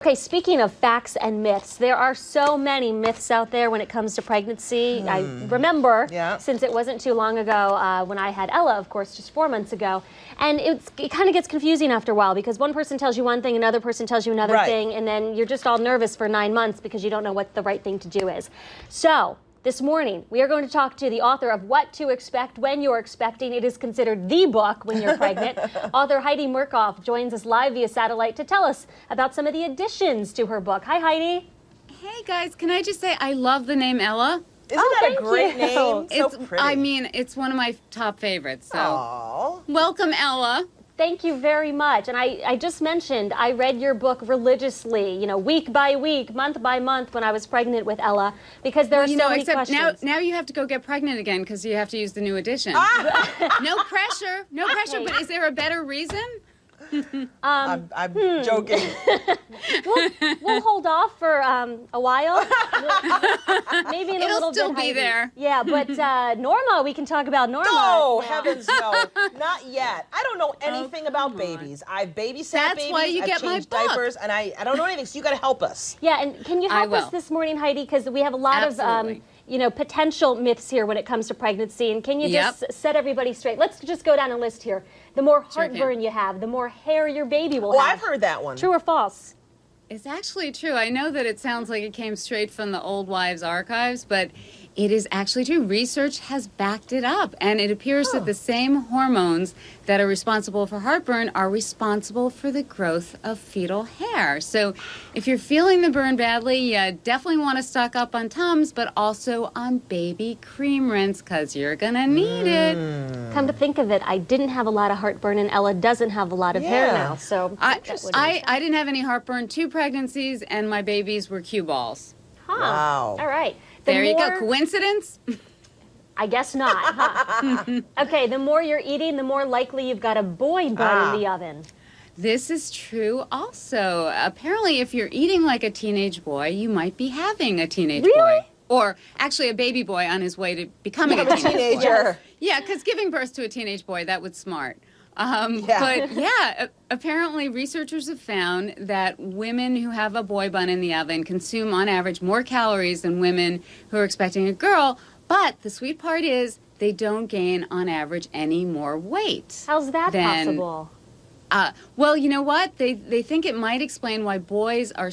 Okay, speaking of facts and myths, there are so many myths out there when it comes to pregnancy. I remember, since it wasn't too long ago, when I had Ella, of course, just 4 months ago, and it kind of gets confusing after a while because one person tells you one thing, another person tells you another thing, and then you're just all nervous for 9 months because you don't know what the right thing to do is. So, this morning, we are going to talk to the author of What to Expect When You're Expecting. It is considered the book when you're pregnant. Author Heidi Murkoff joins us live via satellite to tell us about some of the additions to her book. Hi, Heidi. Hey, guys. Can I just say I love the name Ella? Isn't that a great name? So pretty. I mean, it's one of my top favorites. So, aww. Welcome, Ella. Thank you very much. And I just mentioned I read your book religiously, you know, week by week, month by month when I was pregnant with Ella, because there are so many questions. Now you have to go get pregnant again because you have to use the new edition. No pressure, no pressure. But is there a better reason? I'm joking. We'll hold off for a while. Maybe in a little bit. It'll still be there. Yeah, but Norma, we can talk about Norma. No, heavens no, not yet. I don't know anything about babies. I've babysat babies. Why you I've get changed my book. diapers, and I don't know anything. So you got to help us. Yeah, and can you help us this morning, Heidi? Because we have a lot of you know, potential myths here when it comes to pregnancy. And can you just set everybody straight? Let's just go down a list here. The more heartburn you have, the more hair your baby will have. Oh, I've heard that one. True or false? It's actually true. I know that it sounds like it came straight from the old wives' archives, but it is actually true. Research has backed it up, and it appears that the same hormones that are responsible for heartburn are responsible for the growth of fetal hair. So if you're feeling the burn badly, you definitely want to stock up on Tums, but also on baby cream rinse because you're going to need it. Come to think of it, I didn't have a lot of heartburn, and Ella doesn't have a lot of hair now. So I didn't have any heartburn, 2 pregnancies, and my babies were cue balls. Wow. All right. There you go. Coincidence? I guess not, huh? Okay, the more you're eating, the more likely you've got a boy bun in the oven. This is true also. Apparently, if you're eating like a teenage boy, you might be having a teenage boy. Or actually a baby boy on his way to becoming a teenager. Yeah, because giving birth to a teenage boy, that was smart. But yeah, apparently researchers have found that women who have a boy bun in the oven consume on average more calories than women who are expecting a girl. But the sweet part is they don't gain on average any more weight. How's that possible? Well, you know what? They think it might explain why boys are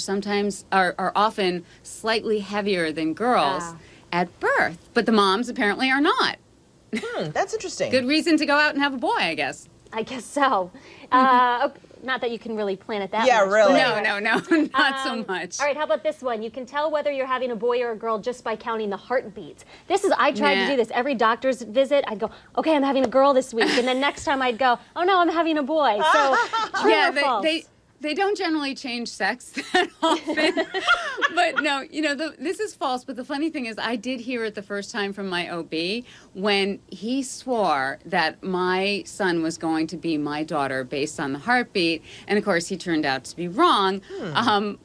often slightly heavier than girls at birth, but the moms apparently are not. That's interesting. Good reason to go out and have a boy, I guess. I guess so. Not that you can really plan it that much. Yeah, really. No, not so much. All right, how about this one? You can tell whether you're having a boy or a girl just by counting the heartbeats. I tried to do this. Every doctor's visit, I'd go, okay, I'm having a girl this week. And then next time I'd go, oh no, I'm having a boy. So true or false? They don't generally change sex that often. But no, you know, this is false. But the funny thing is I did hear it the first time from my OB when he swore that my son was going to be my daughter based on the heartbeat. And, of course, he turned out to be wrong.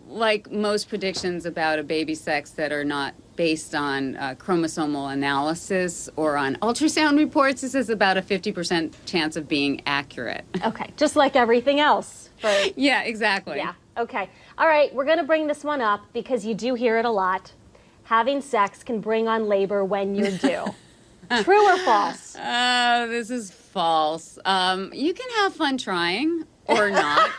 Like most predictions about a baby's sex that are not based on chromosomal analysis or on ultrasound reports, this is about a 50% chance of being accurate. Okay, just like everything else. Yeah, exactly. Yeah, okay. All right, we're going to bring this one up because you do hear it a lot. Having sex can bring on labor when you're due. True or false? This is false. You can have fun trying or not.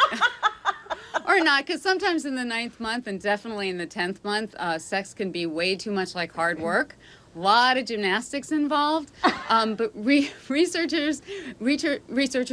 Or not, because sometimes in the 9th month and definitely in the 10th month, sex can be way too much like hard work. A lot of gymnastics involved. But researchers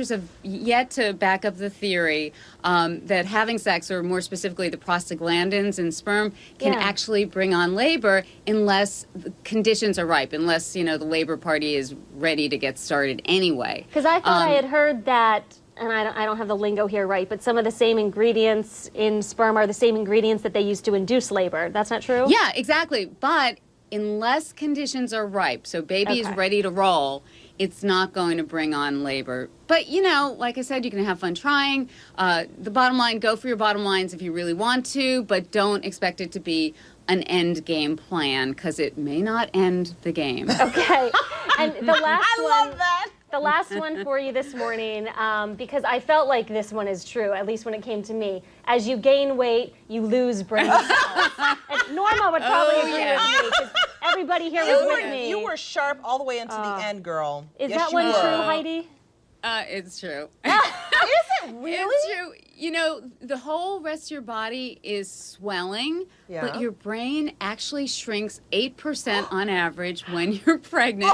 have yet to back up the theory that having sex, or more specifically the prostaglandins in sperm, can actually bring on labor unless the conditions are ripe, unless, you know, the labor party is ready to get started anyway. Because I thought I had heard that, and I don't have the lingo here right, but some of the same ingredients in sperm are the same ingredients that they use to induce labor. That's not true? Yeah, exactly. But unless conditions are ripe, so baby is ready to roll, it's not going to bring on labor. But, you know, like I said, you can have fun trying. The bottom line, go for your bottom lines if you really want to, but don't expect it to be an end game plan because it may not end the game. Okay. And the last I love that. The last one for you this morning, because I felt like this one is true, at least when it came to me. As you gain weight, you lose brain cells. And Norma would probably agree with me, because everybody here was with me. You were sharp all the way into the end, girl. Is Yes, that you one were. true, Heidi? It's true. Is it really? It's true. You know, the whole rest of your body is swelling, but your brain actually shrinks 8% on average when you're pregnant.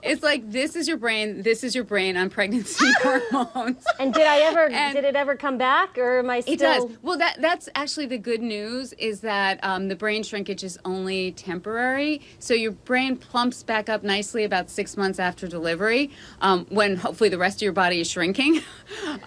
It's like this is your brain on pregnancy hormones. And did it ever come back, or am I still? It does. Well, that's actually the good news is that the brain shrinkage is only temporary. So your brain plumps back up nicely about 6 months after delivery, when hopefully the rest of your body is shrinking.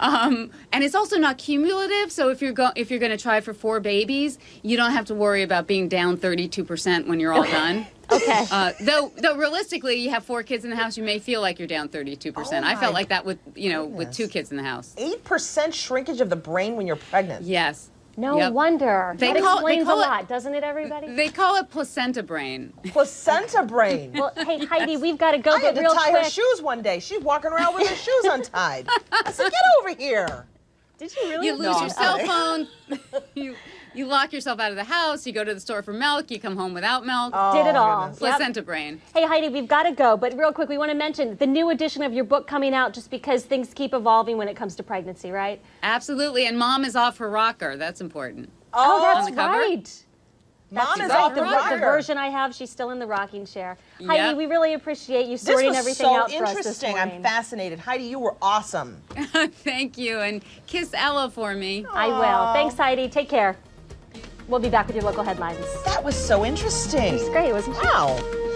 And it's also not cumulative. So if you're going to try for 4 babies, you don't have to worry about being down 32% when you're all done. Okay. Though realistically, you have 4 kids in the house, you may feel like you're down 32%. I felt like that with 2 kids in the house. 8% shrinkage of the brain when you're pregnant. Yes. No wonder. That explains a lot, doesn't it, everybody? They call it placenta brain. Placenta brain. Well, hey, Heidi, we've got to go, I had but to real tie quick. her shoes one day. She's walking around with her shoes untied. I said, get over here. Did you really? You lose your cell phone. You lock yourself out of the house. You go to the store for milk. You come home without milk. Did it all. goodness. Placenta brain. Hey, Heidi, we've got to go, but real quick, we want to mention the new edition of your book coming out just because things keep evolving when it comes to pregnancy, right? Absolutely. And mom is off her rocker. That's important. Oh, that's On the cover? right. Mom is Right, off the the rocker. version I have, she's still in the rocking chair. Yep. Heidi, we really appreciate you This sorting was everything so out for us this interesting. morning. I'm fascinated. Heidi, you were awesome. Thank you. And kiss Ella for me. I will. Thanks, Heidi. Take care. We'll be back with your local headlines. That was so interesting. It's great, wasn't it? Wow.